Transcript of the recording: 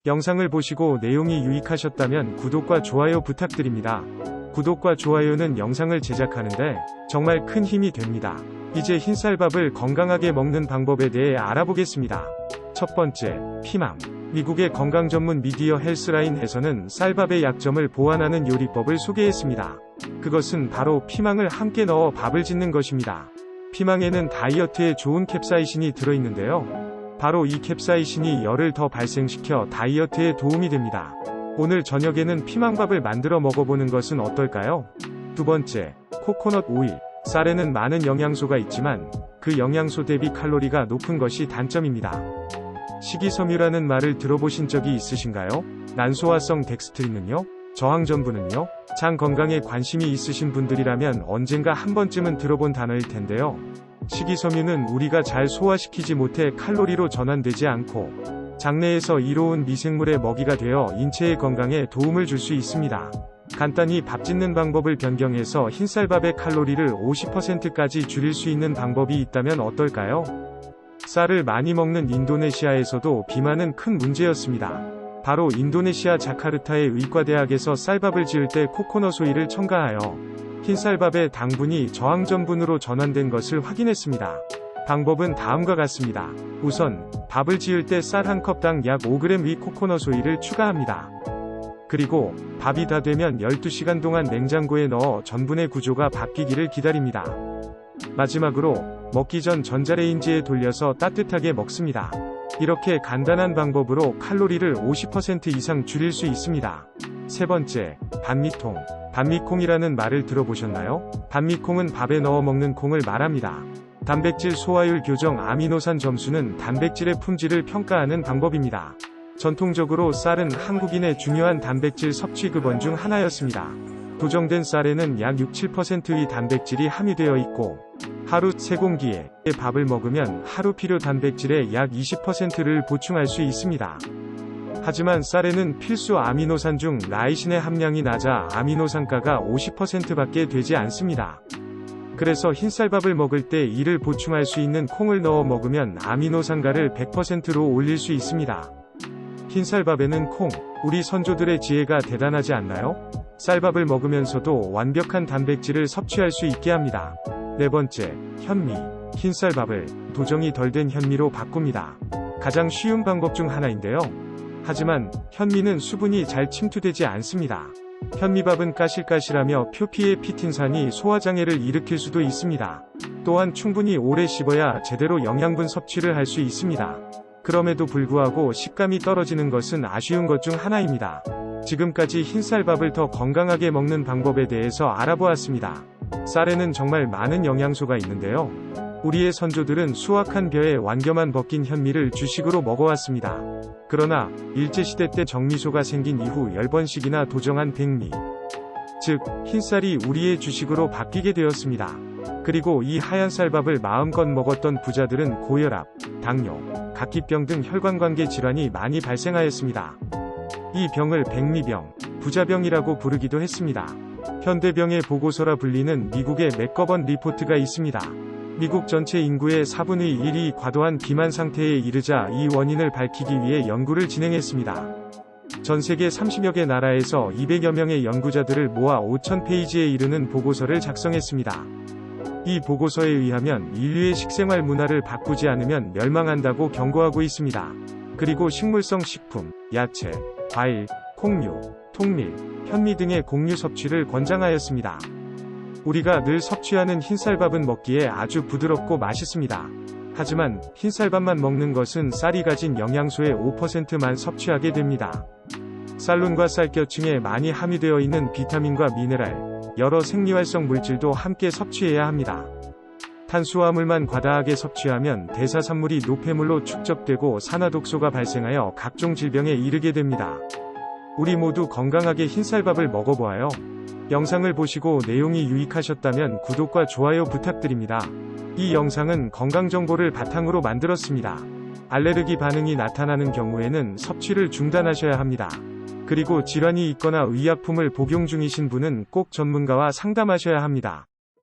영상을 보시고 내용이 유익하셨다면 구독과 좋아요 부탁드립니다. 구독과 좋아요는 영상을 제작하는데 정말 큰 힘이 됩니다. 이제 흰쌀밥을 건강하게 먹는 방법에 대해 알아보겠습니다. 첫 번째, 피망. 미국의 건강 전문 미디어 헬스라인에서는 쌀밥의 약점을 보완하는 요리법을 소개했습니다. 그것은 바로 피망을 함께 넣어 밥을 짓는 것입니다. 피망에는 다이어트에 좋은 캡사이신이 들어있는데요. 바로 이 캡사이신이 열을 더 발생시켜 다이어트에 도움이 됩니다. 오늘 저녁에는 피망밥을 만들어 먹어보는 것은 어떨까요? 두 번째, 코코넛 오일. 쌀에는 많은 영양소가 있지만 그 영양소 대비 칼로리가 높은 것이 단점입니다. 식이섬유라는 말을 들어보신 적이 있으신가요? 난소화성 덱스트린은요? 저항전분은요? 장 건강에 관심이 있으신 분들이라면 언젠가 한 번쯤은 들어본 단어일 텐데요. 식이섬유는 우리가 잘 소화시키지 못해 칼로리로 전환되지 않고 장내에서 이로운 미생물의 먹이가 되어 인체의 건강에 도움을 줄 수 있습니다. 간단히 밥 짓는 방법을 변경해서 흰쌀밥의 칼로리를 50%까지 줄일 수 있는 방법이 있다면 어떨까요? 쌀을 많이 먹는 인도네시아에서도 비만은 큰 문제였습니다. 바로 인도네시아 자카르타의 의과대학에서 쌀밥을 지을 때 코코넛 오일을 첨가하여 흰쌀밥의 당분이 저항전분으로 전환된 것을 확인했습니다. 방법은 다음과 같습니다. 우선 밥을 지을 때 쌀 한 컵당 약 5g의 코코넛 오일을 추가합니다. 그리고 밥이 다 되면 12시간 동안 냉장고에 넣어 전분의 구조가 바뀌기를 기다립니다. 마지막으로 먹기 전 전자레인지에 돌려서 따뜻하게 먹습니다. 이렇게 간단한 방법으로 칼로리를 50% 이상 줄일 수 있습니다. 세 번째, 반미콩. 반미콩이라는 말을 들어보셨나요? 반미콩은 밥에 넣어 먹는 콩을 말합니다. 단백질 소화율 교정 아미노산 점수는 단백질의 품질을 평가하는 방법입니다. 전통적으로 쌀은 한국인의 중요한 단백질 섭취 급원 중 하나였습니다. 도정된 쌀에는 약 6~7%의 단백질이 함유되어 있고 하루 3공기의 밥을 먹으면 하루 필요 단백질의 약 20%를 보충할 수 있습니다. 하지만 쌀에는 필수 아미노산 중 라이신의 함량이 낮아 아미노산가가 50%밖에 되지 않습니다. 그래서 흰쌀밥을 먹을 때 이를 보충할 수 있는 콩을 넣어 먹으면 아미노산가를 100%로 올릴 수 있습니다. 흰쌀밥에는 콩, 우리 선조들의 지혜가 대단하지 않나요? 쌀밥을 먹으면서도 완벽한 단백질을 섭취할 수 있게 합니다. 네 번째, 현미. 흰쌀밥을 도정이 덜 된 현미로 바꿉니다. 가장 쉬운 방법 중 하나인데요. 하지만 현미는 수분이 잘 침투되지 않습니다. 현미밥은 까실까실하며 표피의 피틴산이 소화장애를 일으킬 수도 있습니다. 또한 충분히 오래 씹어야 제대로 영양분 섭취를 할 수 있습니다. 그럼에도 불구하고 식감이 떨어지는 것은 아쉬운 것 중 하나입니다. 지금까지 흰쌀밥을 더 건강하게 먹는 방법에 대해서 알아보았습니다. 쌀에는 정말 많은 영양소가 있는데요. 우리의 선조들은 수확한 벼에 완겨만 벗긴 현미를 주식으로 먹어왔습니다. 그러나 일제시대 때 정미소가 생긴 이후 10번씩이나 도정한 백미, 즉 흰쌀이 우리의 주식으로 바뀌게 되었습니다. 그리고 이 하얀 쌀밥을 마음껏 먹었던 부자들은 고혈압, 당뇨, 각기병 등 혈관관계 질환이 많이 발생하였습니다. 이 병을 백미병, 부자병이라고 부르기도 했습니다. 현대병의 보고서라 불리는 미국의 맥거번 리포트가 있습니다. 미국 전체 인구의 4분의 1이 과도한 비만 상태에 이르자 이 원인을 밝히기 위해 연구를 진행했습니다. 전 세계 30여 개 나라에서 200여 명의 연구자들을 모아 5,000페이지에 이르는 보고서를 작성했습니다. 이 보고서에 의하면 인류의 식생활 문화를 바꾸지 않으면 멸망한다고 경고하고 있습니다. 그리고 식물성 식품, 야채, 과일, 콩류, 통밀, 현미 등의 곡류 섭취를 권장하였습니다. 우리가 늘 섭취하는 흰쌀밥은 먹기에 아주 부드럽고 맛있습니다. 하지만 흰쌀밥만 먹는 것은 쌀이 가진 영양소의 5%만 섭취하게 됩니다. 쌀룬과 쌀겨층에 많이 함유되어 있는 비타민과 미네랄, 여러 생리활성 물질도 함께 섭취해야 합니다. 탄수화물만 과다하게 섭취하면 대사산물이 노폐물로 축적되고 산화독소가 발생하여 각종 질병에 이르게 됩니다. 우리 모두 건강하게 흰쌀밥을 먹어보아요. 영상을 보시고 내용이 유익하셨다면 구독과 좋아요 부탁드립니다. 이 영상은 건강정보를 바탕으로 만들었습니다. 알레르기 반응이 나타나는 경우에는 섭취를 중단하셔야 합니다. 그리고 질환이 있거나 의약품을 복용 중이신 분은 꼭 전문가와 상담하셔야 합니다.